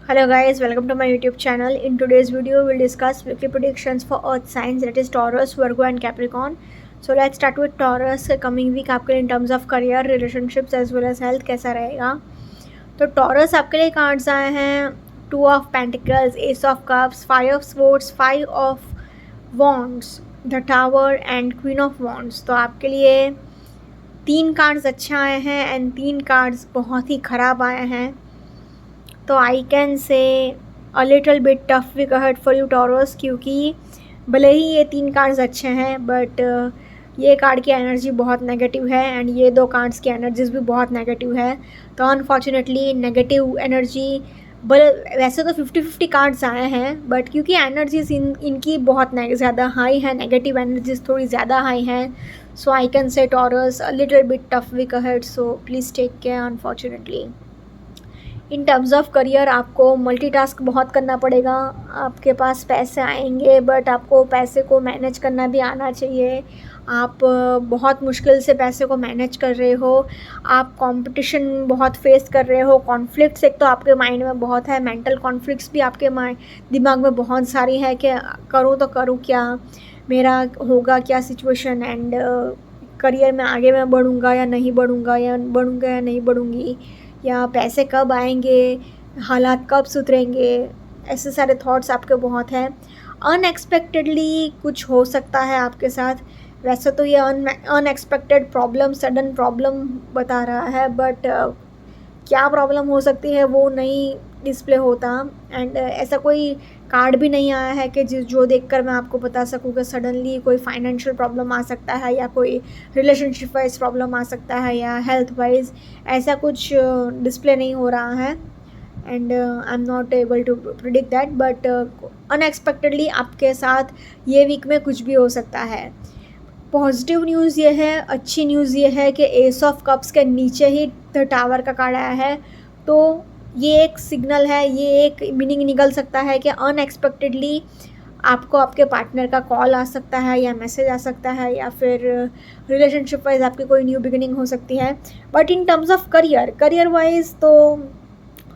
Hello guys, welcome to my YouTube channel. In today's video, we'll discuss weekly predictions for Earth signs, that is Taurus, Virgo and Capricorn. So let's start with Taurus. Coming week आपके लिए in terms of career, relationships as well as health कैसा रहेगा? तो Taurus आपके लिए cards आए हैं 2 of Pentacles, Ace of Cups, 5 of Swords, 5 of Wands, The Tower and Queen of Wands. तो आपके लिए 3 कार्ड्स अच्छे आए हैं एंड 3 कार्ड्स बहुत ही ख़राब आए हैं. तो I can say a little bit tough week ahead for you Taurus, क्योंकि भले ही ये 3 कार्ड्स अच्छे हैं बट ये कार्ड की एनर्जी बहुत नेगेटिव है एंड ये 2 कार्ड्स की एनर्जीज भी बहुत नेगेटिव है. तो अनफॉर्चुनेटली नेगेटिव एनर्जी वैसे तो 50-50 कार्ड्स आए हैं बट क्योंकि एनर्जीज इनकी बहुत ज़्यादा हाई है, नेगेटिव एनर्जीज थोड़ी ज़्यादा हाई हैं. So I can say Taurus a little bit tough week ahead, so please take care. Unfortunately in terms of career आपको मल्टीटास्क बहुत करना पड़ेगा. आपके पास पैसे आएंगे बट आपको पैसे को मैनेज करना भी आना चाहिए. आप बहुत मुश्किल से पैसे को मैनेज कर रहे हो. आप कंपटीशन बहुत फेस कर रहे हो. कॉन्फ्लिक्ट्स एक तो आपके माइंड में बहुत है, मेंटल कॉन्फ्लिक्ट्स भी आपके दिमाग में बहुत सारी है कि करूँ तो करूँ क्या, मेरा होगा क्या सिचुएशन, एंड करियर में आगे मैं बढ़ूँगा या नहीं बढ़ूँगा या नहीं बढ़ूँगी, या पैसे कब आएंगे, हालात कब सुधरेंगे, ऐसे सारे थॉट्स आपके बहुत हैं. अनएक्सपेक्टेडली कुछ हो सकता है आपके साथ. वैसे तो ये अनएक्सपेक्टेड प्रॉब्लम, सडन प्रॉब्लम बता रहा है बट क्या प्रॉब्लम हो सकती है वो नहीं डिस्प्ले होता. एंड ऐसा कोई कार्ड भी नहीं आया है कि जो देखकर मैं आपको बता सकूँ कि सडनली कोई फाइनेंशियल प्रॉब्लम आ सकता है या कोई रिलेशनशिप वाइज प्रॉब्लम आ सकता है या हेल्थ वाइज. ऐसा कुछ डिस्प्ले नहीं हो रहा है and I am not able to predict that. But unexpectedly आपके साथ ये वीक में कुछ भी हो सकता है. पॉजिटिव न्यूज़ ये है, अच्छी न्यूज़ ये है कि एस ऑफ कप्स के नीचे ही द टावर का कार्ड आया है. तो ये एक सिग्नल है, ये एक मीनिंग निकल सकता है कि अनएक्सपेक्टेडली आपको आपके पार्टनर का कॉल आ सकता है या मैसेज आ सकता है या फिर रिलेशनशिप वाइज आपकी कोई न्यू बिगिनिंग हो सकती है. But in terms of career wise तो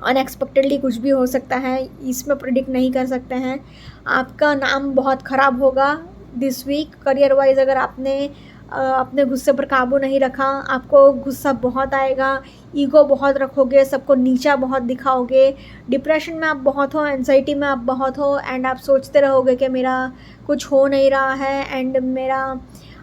अनएक्सपेक्टेडली कुछ भी हो सकता है, इसमें प्रिडिक्ट नहीं कर सकते हैं. आपका नाम बहुत ख़राब होगा दिस वीक करियर वाइज. अगर आपने अपने गुस्से पर काबू नहीं रखा, आपको गुस्सा बहुत आएगा, ईगो बहुत रखोगे, सबको नीचा बहुत दिखाओगे, डिप्रेशन में आप बहुत हो, एंजाइटी में आप बहुत हो एंड आप सोचते रहोगे कि मेरा कुछ हो नहीं रहा है एंड मेरा,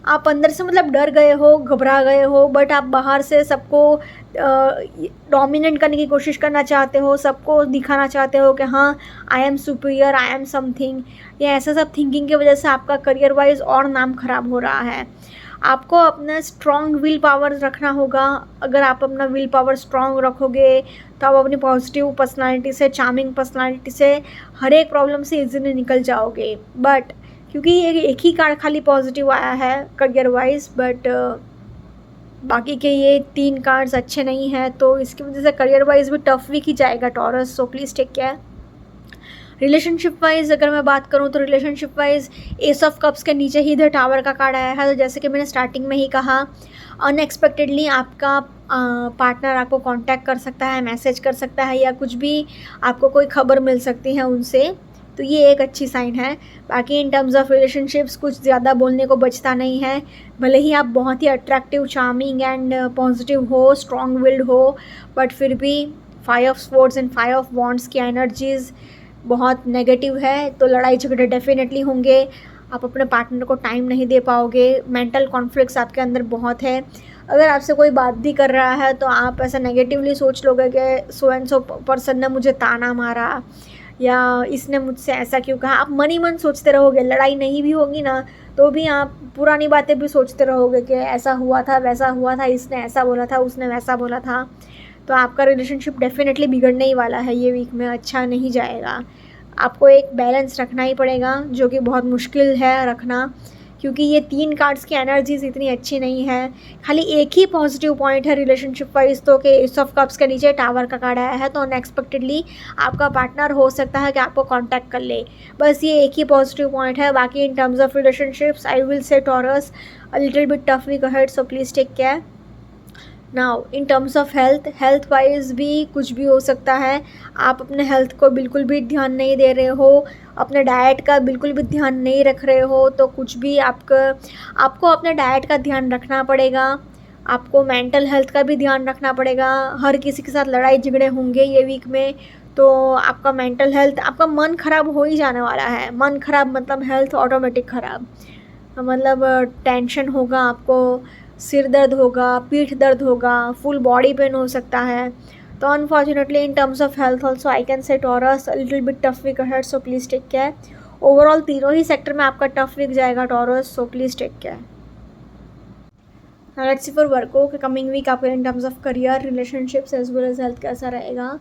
आप अंदर से मतलब डर गए हो, घबरा गए हो बट आप बाहर से सबको डोमिनेट करने की कोशिश करना चाहते हो, सबको दिखाना चाहते हो कि हाँ I am superior, I am something. ये ऐसा सब थिंकिंग की वजह से आपका करियर वाइज और नाम खराब हो रहा है. आपको अपना स्ट्रॉन्ग विल पावर रखना होगा. अगर आप अपना विल पावर स्ट्रॉन्ग रखोगे तो आप अपनी पॉजिटिव पर्सनालिटी से, चार्मिंग पर्सनालिटी से हर एक प्रॉब्लम से इजीली निकल जाओगे. बट क्योंकि ये एक ही कार्ड खाली पॉजिटिव आया है करियर वाइज बट बाकी के ये 3 कार्ड्स अच्छे नहीं हैं, तो इसकी वजह से करियर वाइज भी टफ वीक ही जाएगा Taurus. So please take care. Relationship wise अगर मैं बात करूँ तो relationship wise ace of cups के नीचे ही द टावर का कार्ड आया है. तो जैसे कि मैंने स्टार्टिंग में ही कहा, अनएक्सपेक्टेडली आपका पार्टनर आपको कांटेक्ट कर सकता है, मैसेज कर सकता है या कुछ भी आपको कोई खबर मिल सकती है उनसे. तो ये एक अच्छी साइन है. बाकी इन टर्म्स ऑफ रिलेशनशिप्स कुछ ज़्यादा बोलने को बचता नहीं है. भले ही आप बहुत ही अट्रैक्टिव, चार्मिंग एंड पॉजिटिव हो, स्ट्रॉन्ग विल्ड हो, बट फिर भी 5 of swords and 5 of wands की एनर्जीज़ बहुत नेगेटिव है. तो लड़ाई झगड़े डेफिनेटली होंगे. आप अपने पार्टनर को टाइम नहीं दे पाओगे. मेंटल कॉन्फ्लिक्ट्स आपके अंदर बहुत है. अगर आपसे कोई बात भी कर रहा है तो आप ऐसा नेगेटिवली सोच लोगे कि सो एंड सो पर्सन ने मुझे ताना मारा या इसने मुझसे ऐसा क्यों कहा. आप मन ही मन सोचते रहोगे. लड़ाई नहीं भी होगी ना तो भी आप पुरानी बातें भी सोचते रहोगे कि ऐसा हुआ था, वैसा हुआ था, इसने ऐसा बोला था, उसने वैसा बोला था. तो आपका रिलेशनशिप डेफिनेटली बिगड़ने ही वाला है ये वीक में, अच्छा नहीं जाएगा. आपको एक बैलेंस रखना ही पड़ेगा जो कि बहुत मुश्किल है रखना, क्योंकि ये 3 कार्ड्स की एनर्जीज इतनी अच्छी नहीं है. खाली एक ही पॉजिटिव पॉइंट है रिलेशनशिप वाइज, तो कि एस ऑफ कप्स के नीचे टावर का कार्ड आया है. तो अनएक्सपेक्टेडली आपका पार्टनर हो सकता है कि आपको कांटेक्ट कर ले. बस ये एक ही पॉजिटिव पॉइंट है. बाकी in terms of relationships I will say Taurus a little bit tough week ahead, so please take care. Now in terms of health wise भी कुछ भी हो सकता है। आप अपने हेल्थ को बिल्कुल भी ध्यान नहीं दे रहे हो, अपने डाइट का बिल्कुल भी ध्यान नहीं रख रहे हो, तो कुछ भी आपको अपने डाइट का ध्यान रखना पड़ेगा। आपको मेंटल हेल्थ का भी ध्यान रखना पड़ेगा। हर किसी के साथ लड़ाई झगड़े होंगे ये वीक में, तो आपका मेंटल हेल्थ, आपका मन ख़राब हो ही जाने वाला है। मन ख़राब मतलब हेल्थ ऑटोमेटिक ख़राब, मतलब टेंशन होगा आपको, सिर दर्द होगा, पीठ दर्द होगा, फुल बॉडी पेन हो सकता है। तो unfortunately in terms of health also I can say Taurus little bit tough week ahead, so please take care. Overall तीनों ही सेक्टर में आपका टफ वीक जाएगा Taurus, so please take care. Let's see for Virgo के coming week आपके in terms of career, relationships as well as health कैसा रहेगा।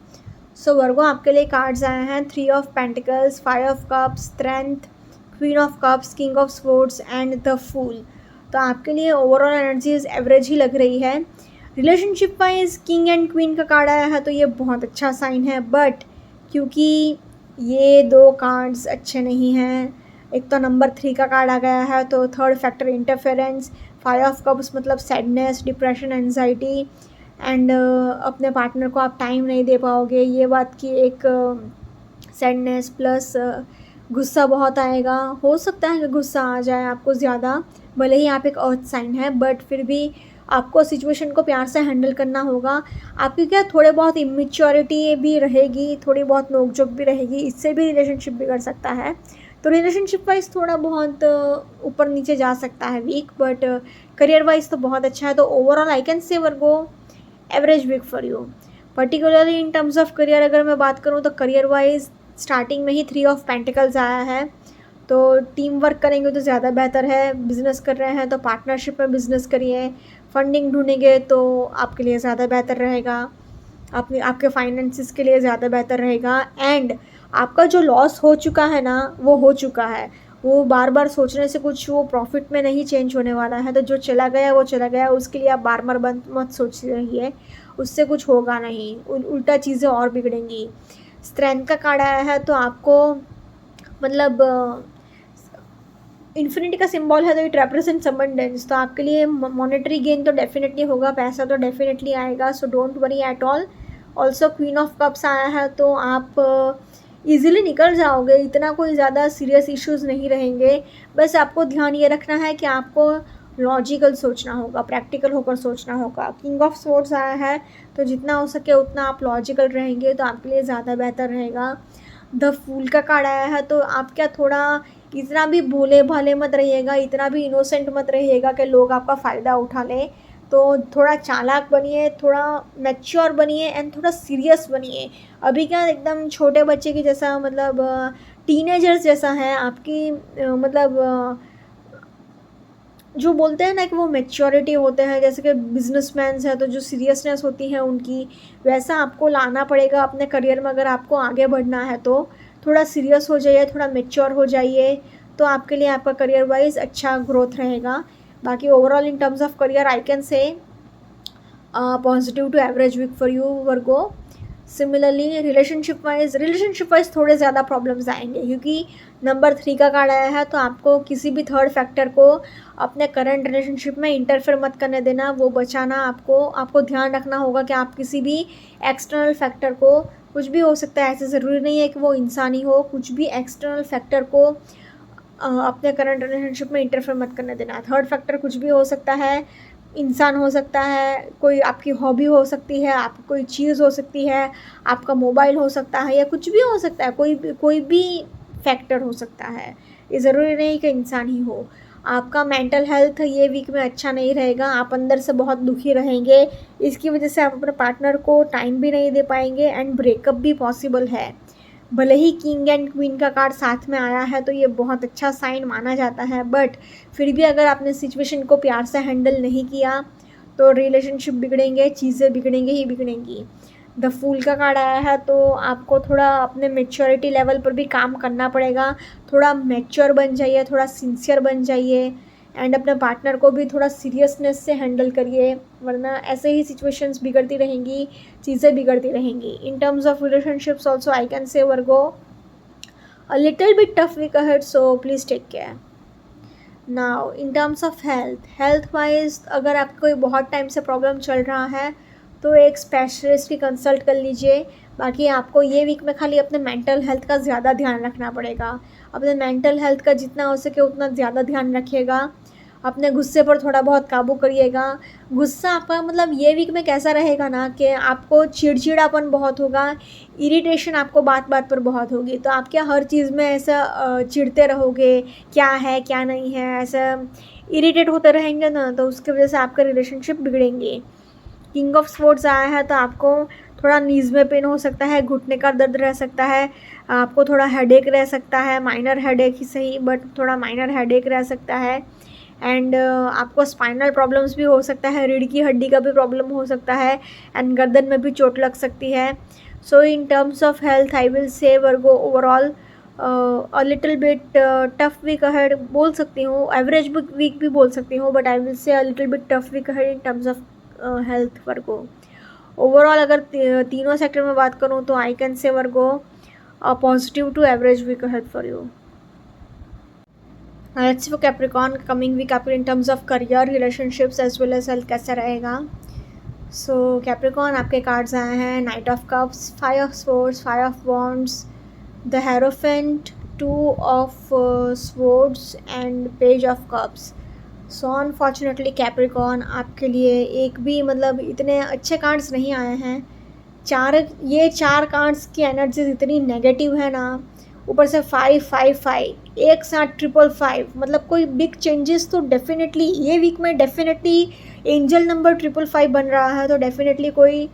सो वर्गो आपके लिए कार्ड्स आए हैं 3 of pentacles, 5 of cups, strength, queen of cups, king of swords and the fool. तो आपके लिए ओवरऑल एनर्जीज एवरेज ही लग रही है। Relationship wise king and queen का कार्ड आया है तो ये बहुत अच्छा साइन है, बट क्योंकि ये 2 कार्ड्स अच्छे नहीं हैं, एक तो नंबर 3 का कार्ड आ गया है, तो third factor interference, 5 of cups मतलब सैडनेस, डिप्रेशन, एंजाइटी एंड अपने पार्टनर को आप टाइम नहीं दे पाओगे, ये बात की एक सैडनेस प्लस गुस्सा बहुत आएगा। हो सकता है कि गुस्सा आ जाए आपको ज़्यादा, भले ही आप एक अर्थ साइन है, बट फिर भी आपको सिचुएशन को प्यार से हैंडल करना होगा। आपकी क्या थोड़े बहुत इमेच्योरिटी भी रहेगी, थोड़ी बहुत नोकझोंक भी रहेगी, इससे भी रिलेशनशिप बिगड़ सकता है। तो रिलेशनशिप वाइज थोड़ा बहुत ऊपर नीचे जा सकता है वीक, बट करियर वाइज तो बहुत अच्छा है। तो overall I can say Virgo average week for you. Particularly in terms of career अगर मैं बात करूँ तो करियर वाइज स्टार्टिंग में ही 3 ऑफ पेंटिकल्स आया है, तो टीम वर्क करेंगे तो ज़्यादा बेहतर है। बिज़नेस कर रहे हैं तो पार्टनरशिप में बिज़नेस करिए, फंडिंग ढूंढेंगे तो आपके लिए ज़्यादा बेहतर रहेगा, आपके फाइनेंसिस के लिए ज़्यादा बेहतर रहेगा। एंड आपका जो लॉस हो चुका है ना, वो हो चुका है, वो बार बार सोचने से कुछ वो प्रॉफिट में नहीं चेंज होने वाला है। तो जो चला गया वो चला गया, उसके लिए आप बार बार मत सोच रहिए, उससे कुछ होगा नहीं, उल्टा चीज़ें और बिगड़ेंगी। स्ट्रेंथ का कार्ड आया है तो आपको मतलब इन्फिनिटी का सिंबल है तो इट रिप्रेजेंट्स अबंडेंस, तो आपके लिए मॉनेटरी गेन तो डेफिनेटली होगा, पैसा तो डेफिनेटली आएगा, so don't worry at all. Also queen of cups आया है तो आप ईज़िली निकल जाओगे, इतना कोई ज़्यादा सीरियस इश्यूज़ नहीं रहेंगे। बस आपको ध्यान ये रखना है कि आपको लॉजिकल सोचना होगा, प्रैक्टिकल होकर सोचना होगा। किंग ऑफ स्वॉर्ड्स आया है तो जितना हो सके उतना आप लॉजिकल रहेंगे तो आपके लिए ज़्यादा बेहतर रहेगा। द फूल का कार्ड आया है तो आप क्या थोड़ा इतना भी भोले भाले मत रहिएगा, इतना भी इनोसेंट मत रहिएगा कि लोग आपका फ़ायदा उठा लें। तो थोड़ा चालाक बनिए, थोड़ा मैच्योर बनिए एंड थोड़ा सीरियस बनिए। अभी क्या एकदम छोटे बच्चे की जैसा, मतलब टीनेजर्स जैसा है आपकी, मतलब जो बोलते हैं ना कि वो मैच्योरिटी होते हैं, जैसे कि बिजनेसमैन्स हैं तो जो सीरियसनेस होती है उनकी, वैसा आपको लाना पड़ेगा अपने करियर में। अगर आपको आगे बढ़ना है तो थोड़ा सीरियस हो जाइए, थोड़ा मैच्योर हो जाइए, तो आपके लिए आपका करियर वाइज अच्छा ग्रोथ रहेगा। बाकी overall in terms of career I can say positive to average week for you Virgo. Similarly relationship wise थोड़े ज़्यादा प्रॉब्लम्स आएंगे, क्योंकि नंबर 3 का कार्ड आया है तो आपको किसी भी थर्ड फैक्टर को अपने करंट रिलेशनशिप में इंटरफेयर मत करने देना, वो बचाना। आपको ध्यान रखना होगा कि आप किसी भी एक्सटर्नल फैक्टर को, कुछ भी हो सकता है, ऐसे ज़रूरी नहीं है कि वो इंसान ही हो, कुछ भी एक्सटर्नल फैक्टर को अपने करंट रिलेशनशिप में इंटरफेयर मत करने देना। थर्ड फैक्टर कुछ भी हो सकता है, इंसान हो सकता है, कोई आपकी हॉबी हो सकती है, आपकी कोई चीज़ हो सकती है, आपका मोबाइल हो सकता है, या कुछ भी हो सकता है, कोई भी फैक्टर हो सकता है, ये ज़रूरी नहीं कि इंसान ही हो। आपका मेंटल हेल्थ ये वीक में अच्छा नहीं रहेगा, आप अंदर से बहुत दुखी रहेंगे, इसकी वजह से आप अपने पार्टनर को टाइम भी नहीं दे पाएंगे एंड ब्रेकअप भी पॉसिबल है। भले ही किंग एंड क्वीन का कार्ड साथ में आया है तो ये बहुत अच्छा साइन माना जाता है, बट फिर भी अगर आपने सिचुएशन को प्यार से हैंडल नहीं किया तो रिलेशनशिप बिगड़ेंगे, चीज़ें बिगड़ेंगे ही बिगड़ेंगी। द फूल का कार्ड आया है तो आपको थोड़ा अपने मैच्योरिटी लेवल पर भी काम करना पड़ेगा, थोड़ा मैच्योर बन जाइए, थोड़ा सिंसियर बन जाइए एंड अपने पार्टनर को भी थोड़ा सीरियसनेस से हैंडल करिए, वरना ऐसे ही सिचुएशंस बिगड़ती रहेंगी, चीज़ें बिगड़ती रहेंगी। In terms of relationships also I can say Virgo a little bit tough week ahead, so please take care. Now in terms of health wise अगर आपको कोई बहुत टाइम से प्रॉब्लम चल रहा है तो एक स्पेशलिस्ट की कंसल्ट कर लीजिए। बाकी आपको ये वीक में खाली अपने मेंटल हेल्थ का ज़्यादा ध्यान रखना पड़ेगा। अपने मेंटल हेल्थ का जितना हो सके उतना ज़्यादा ध्यान रखिएगा। अपने गुस्से पर थोड़ा बहुत काबू करिएगा। गुस्सा आपका मतलब ये वीक में कैसा रहेगा ना कि आपको चिड़चिड़ापन बहुत होगा, इरिटेशन आपको बात बात पर बहुत होगी। तो आप क्या हर चीज़ में ऐसा चिढ़ते रहोगे, क्या है क्या नहीं है, ऐसा इरिटेट होते रहेंगे ना, तो उसकी वजह से आपका रिलेशनशिप बिगड़ेंगे। किंग ऑफ स्वॉर्ड्स आया है तो आपको थोड़ा नीज़ में पेन हो सकता है, घुटने का दर्द रह सकता है, आपको थोड़ा हेडेक रह सकता है, माइनर हेडेक ही सही बट थोड़ा माइनर हेडेक रह सकता है। एंड आपको स्पाइनल प्रॉब्लम्स भी हो सकता है, रीढ़ की हड्डी का भी प्रॉब्लम हो सकता है, एंड गर्दन में भी चोट लग सकती है। So in terms of health I will say Virgo overall a little bit tough week ahead बोल सकती हूँ, एवरेज वीक भी बोल सकती हूँ, but I will say a little bit tough week ahead in terms of health Virgo. Overall अगर तीनों sector में बात करूँ तो I can say Virgo positive to average week ahead for you. Let's see for Capricorn coming week आपके in terms of career, relationships as well as health कैसा रहेगा। So Capricorn आपके कार्ड्स आए हैं knight of cups, five of swords, five of wands, the hierophant, two of swords and page of cups. So unfortunately Capricorn आपके लिए एक भी मतलब इतने अच्छे कार्ड्स नहीं आए हैं। ये चार कार्ड्स की एनर्जीज इतनी नेगेटिव है ना, ऊपर से 5 एक साथ 555, मतलब कोई बिग चेंजेस तो डेफिनेटली ये वीक में डेफिनेटली एंजल नंबर 555 बन रहा है, तो डेफिनेटली कोई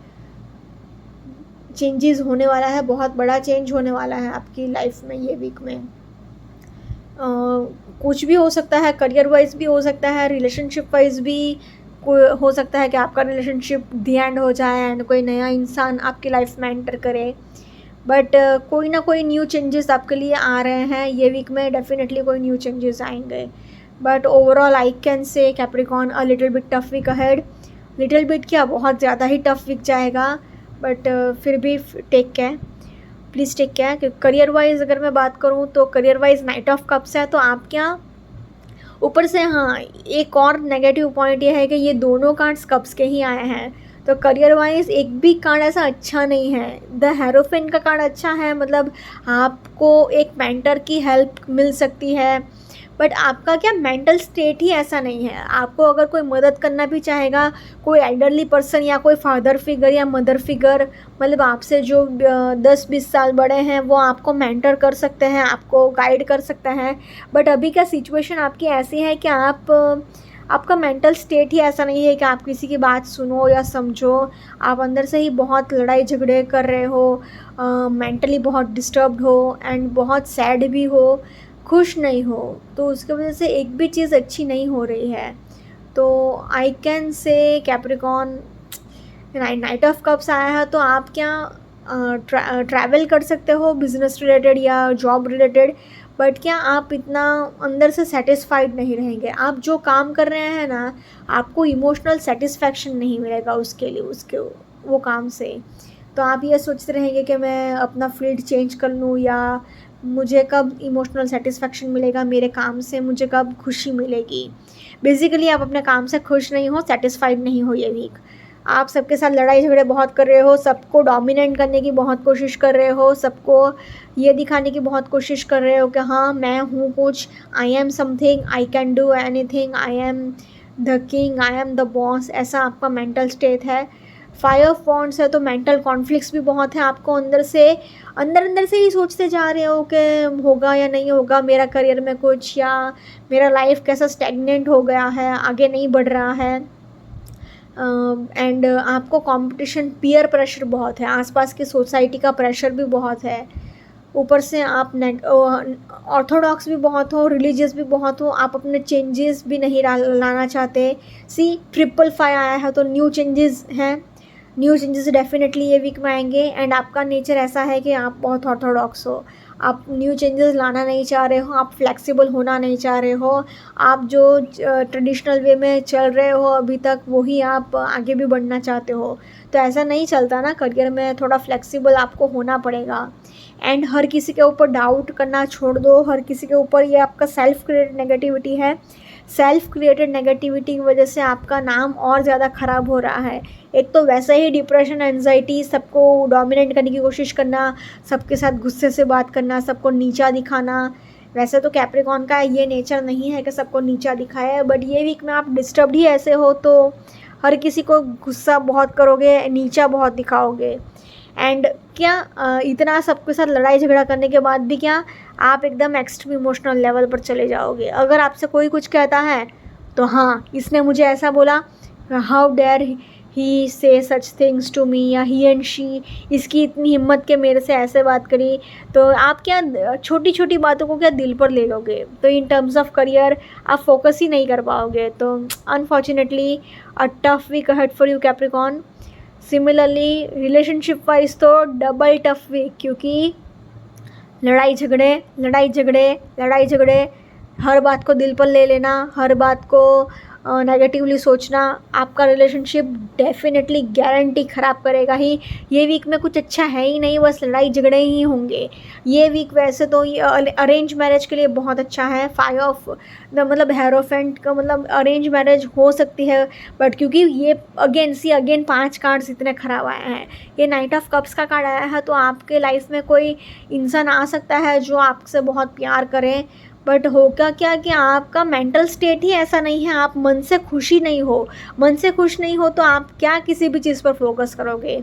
चेंजेस होने वाला है, बहुत बड़ा चेंज होने वाला है आपकी लाइफ में ये वीक में। कुछ भी हो सकता है, करियर वाइज भी हो सकता है, रिलेशनशिप वाइज भी हो सकता है कि आपका रिलेशनशिप दी एंड हो जाए एंड कोई नया इंसान आपकी लाइफ में एंटर करे। बट कोई ना कोई न्यू चेंजेस आपके लिए आ रहे हैं ये वीक में, डेफिनेटली कोई न्यू चेंजेस आएंगे। But overall I can say Capricorn a little bit tough week ahead. Little bit क्या, बहुत ज़्यादा ही टफ वीक जाएगा, बट फिर भी take care, please take care. Career wise अगर मैं बात करूँ तो career wise knight of cups है, तो आप क्या ऊपर से, हाँ एक और नेगेटिव पॉइंट ये है कि ये दोनों कार्ड्स कप्स के ही आए हैं, तो करियर वाइज एक भी कार्ड ऐसा अच्छा नहीं है। द हेरोफेंट का कार्ड अच्छा है, मतलब आपको एक मेंटर की हेल्प मिल सकती है, बट आपका क्या मेंटल स्टेट ही ऐसा नहीं है। आपको अगर कोई मदद करना भी चाहेगा, कोई एल्डरली पर्सन या कोई फादर फिगर या मदर फिगर, मतलब आपसे जो 10-20 साल बड़े हैं, वो आपको मेंटर कर सकते हैं, आपको गाइड कर सकते हैं। बट अभी क्या सिचुएशन आपकी ऐसी है कि आपका मेंटल स्टेट ही ऐसा नहीं है कि आप किसी की बात सुनो या समझो। आप अंदर से ही बहुत लड़ाई झगड़े कर रहे हो, मेंटली बहुत डिस्टर्ब्ड हो एंड बहुत सैड भी हो, खुश नहीं हो, तो उसकी वजह से एक भी चीज़ अच्छी नहीं हो रही है। तो I can say Capricorn night of cups आया है, तो आप क्या ट्रैवल कर सकते हो बिजनेस रिलेटेड या जॉब रिलेटेड, बट क्या आप इतना अंदर से सेटिस्फाइड नहीं रहेंगे। आप जो काम कर रहे हैं ना, आपको इमोशनल सेटिस्फैक्शन नहीं मिलेगा उसके लिए, उसके वो काम से। तो आप ये सोचते रहेंगे कि मैं अपना फील्ड चेंज कर लूँ, या मुझे कब इमोशनल सेटिस्फैक्शन मिलेगा मेरे काम से, मुझे कब खुशी मिलेगी। बेसिकली आप अपने काम से खुश नहीं हो, सेटिस्फाइड नहीं हो ये वीक। आप सबके साथ लड़ाई झगड़े बहुत कर रहे हो, सबको डोमिनेट करने की बहुत कोशिश कर रहे हो, सबको ये दिखाने की बहुत कोशिश कर रहे हो कि हाँ मैं हूँ कुछ, I am something, I can do anything, I am the king, I am the boss, ऐसा आपका मेंटल स्टेट है। फाइव ऑफ वॉन्ड्स है तो मेंटल कॉन्फ्लिक्ट्स भी बहुत है, आपको अंदर से ही सोचते जा रहे हो कि होगा या नहीं होगा मेरा करियर में कुछ, या मेरा लाइफ कैसा स्टैग्नेंट हो गया है, आगे नहीं बढ़ रहा है। एंड आपको कंपटीशन, पीयर प्रेशर बहुत है, आसपास की सोसाइटी का प्रेशर भी बहुत है। ऊपर से आप ऑर्थोडॉक्स भी बहुत हो, रिलीजियस भी बहुत हो, आप अपने चेंजेस भी नहीं लाना चाहते। 555 आया है तो न्यू चेंजेस हैं, न्यू चेंजेस डेफिनेटली ये वीक में आएंगे। एंड आपका नेचर ऐसा है कि आप बहुत ऑर्थोडॉक्स हो, आप न्यू चेंजेस लाना नहीं चाह रहे हो, आप फ्लेक्सिबल होना नहीं चाह रहे हो, आप जो ट्रेडिशनल वे में चल रहे हो अभी तक वही आप आगे भी बढ़ना चाहते हो। तो ऐसा नहीं चलता ना, करियर में थोड़ा फ्लेक्सिबल आपको होना पड़ेगा। एंड हर किसी के ऊपर डाउट करना छोड़ दो, हर किसी के ऊपर, ये आपका सेल्फ क्रिएटेड नेगेटिविटी है। सेल्फ क्रिएटेड नेगेटिविटी की वजह से आपका नाम और ज़्यादा ख़राब हो रहा है। एक तो वैसे ही डिप्रेशन, एंजाइटी, सबको डोमिनेट करने की कोशिश करना, सबके साथ गुस्से से बात करना, सबको नीचा दिखाना। वैसे तो कैप्रिकॉन का ये नेचर नहीं है कि सबको नीचा दिखाए, बट ये वीक में आप डिस्टर्ब ही ऐसे हो तो हर किसी को गुस्सा बहुत करोगे, नीचा बहुत दिखाओगे। एंड क्या इतना सबके साथ लड़ाई झगड़ा करने के बाद भी क्या आप एकदम एक्सट्रीम इमोशनल लेवल पर चले जाओगे। अगर आपसे कोई कुछ कहता है तो हाँ, इसने मुझे ऐसा बोला, हाउ डेयर ही से सच थिंग्स टू मी, या ही एंड शी, इसकी इतनी हिम्मत के मेरे से ऐसे बात करी, तो आप क्या छोटी छोटी बातों को क्या दिल पर ले लोगे, तो इन टर्म्स ऑफ करियर आप फोकस ही नहीं कर पाओगे। तो unfortunately a tough week ahead for you Capricorn. Similarly relationship wise तो डबल टफ वीक, क्योंकि लड़ाई झगड़े लड़ाई झगड़े लड़ाई झगड़े, हर बात को दिल पर ले लेना, हर बात को नेगेटिवली सोचना आपका रिलेशनशिप डेफिनेटली गारंटी ख़राब करेगा ही। ये वीक में कुछ अच्छा है ही नहीं, बस लड़ाई झगड़े ही होंगे। ये वीक वैसे तो ये अरेंज मैरिज के लिए बहुत अच्छा है। फाइव ऑफ मतलब हेरोफेंट का मतलब अरेंज मैरिज हो सकती है, बट क्योंकि ये अगेन 5 कार्ड्स इतने ख़राब आए हैं, ये नाइट ऑफ कप्स का कार्ड आया है, तो आपके लाइफ में कोई इंसान आ सकता है जो आपसे बहुत प्यार करे, बट होगा क्या कि आपका मेंटल स्टेट ही ऐसा नहीं है, आप मन से खुश ही नहीं हो। मन से खुश नहीं हो तो आप क्या किसी भी चीज़ पर फोकस करोगे।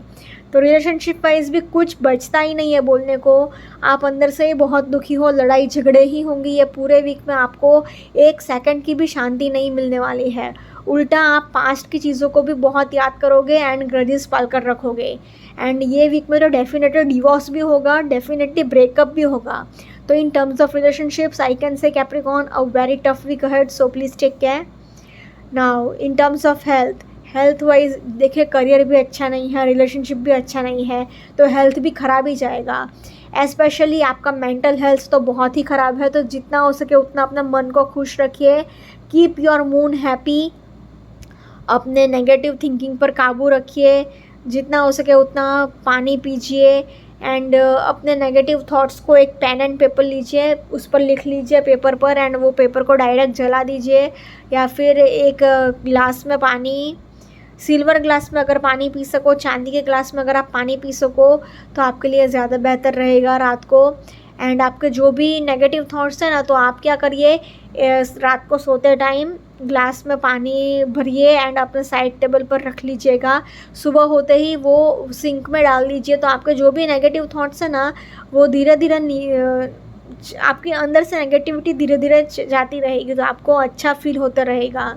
तो रिलेशनशिप वाइज भी कुछ बचता ही नहीं है बोलने को। आप अंदर से बहुत दुखी हो, लड़ाई झगड़े ही होंगी ये पूरे वीक में, आपको 1 सेकंड की भी शांति नहीं मिलने वाली है। उल्टा आप पास्ट की चीज़ों को भी बहुत याद करोगे एंड ग्रजेस पाल कर रखोगे। एंड ये वीक में तो डेफिनेटली डिवोर्स भी होगा, डेफिनेटली ब्रेकअप भी होगा। तो in terms of relationships I can say Capricorn a very tough week ahead, so please take care. Now in terms of health wise देखिए, करियर भी अच्छा नहीं है, रिलेशनशिप भी अच्छा नहीं है, तो हेल्थ भी ख़राब ही जाएगा। एस्पेशली आपका मेंटल हेल्थ तो बहुत ही ख़राब है। तो जितना हो सके उतना अपने मन को खुश रखिए, कीप योर मूड हैप्पी, अपने नेगेटिव थिंकिंग पर काबू रखिए, जितना हो सके उतना पानी पीजिए। एंड अपने नेगेटिव थॉट्स को एक पेन एंड पेपर लीजिए, उस पर लिख लीजिए पेपर पर, एंड वो पेपर को डायरेक्ट जला दीजिए, या फिर एक ग्लास में पानी, सिल्वर ग्लास में अगर पानी पी सको, चांदी के ग्लास में अगर आप पानी पी सको तो आपके लिए ज़्यादा बेहतर रहेगा रात को। एंड आपके जो भी नेगेटिव थॉट्स हैं ना, तो आप क्या करिए, रात को सोते टाइम ग्लास में पानी भरिए एंड अपने साइड टेबल पर रख लीजिएगा। सुबह होते ही वो सिंक में डाल दीजिए, तो आपके जो भी नेगेटिव थॉट्स हैं ना, वो धीरे धीरे आपके अंदर से नेगेटिविटी धीरे धीरे जाती रहेगी, तो आपको अच्छा फील होता रहेगा।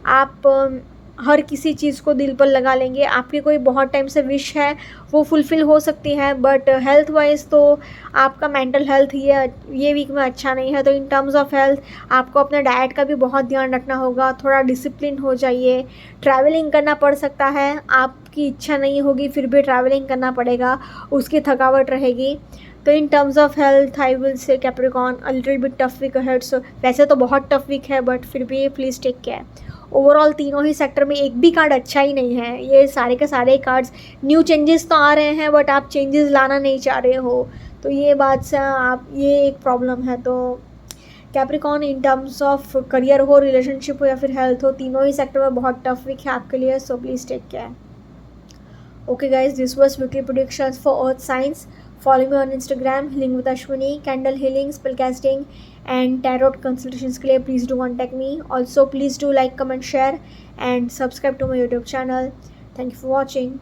आप हर किसी चीज़ को दिल पर लगा लेंगे। आपकी कोई बहुत टाइम से विश है वो फुलफ़िल हो सकती है, बट हेल्थ वाइज तो आपका मेंटल हेल्थ ये वीक में अच्छा नहीं है। तो इन टर्म्स ऑफ हेल्थ आपको अपने डाइट का भी बहुत ध्यान रखना होगा, थोड़ा डिसिप्लिन हो जाइए। ट्रैवलिंग करना पड़ सकता है, आपकी इच्छा नहीं होगी फिर भी ट्रैवलिंग करना पड़ेगा, उसकी थकावट रहेगी। तो in terms of health I will say Capricorn a little bit tough week ahead. So वैसे तो बहुत टफ वीक है, बट फिर भी प्लीज़ टेक केयर। ओवरऑल तीनों ही सेक्टर में एक भी कार्ड अच्छा ही नहीं है। ये सारे के सारे कार्ड्स न्यू चेंजेस तो आ रहे हैं, बट आप चेंजेस लाना नहीं चाह रहे हो, तो ये बात से आप ये एक प्रॉब्लम है। तो Capricorn in terms of career हो, रिलेशनशिप हो या फिर हेल्थ हो, तीनों ही सेक्टर में बहुत टफ वीक है आपके लिए। So please take care. Okay guys, this was weekly predictions for earth signs. Follow me on Instagram, healing with Ashwini, candle healing, spellcasting and tarot consultations के लिए please do contact me. Also please do like, comment, share and subscribe to my YouTube channel. Thank you for watching.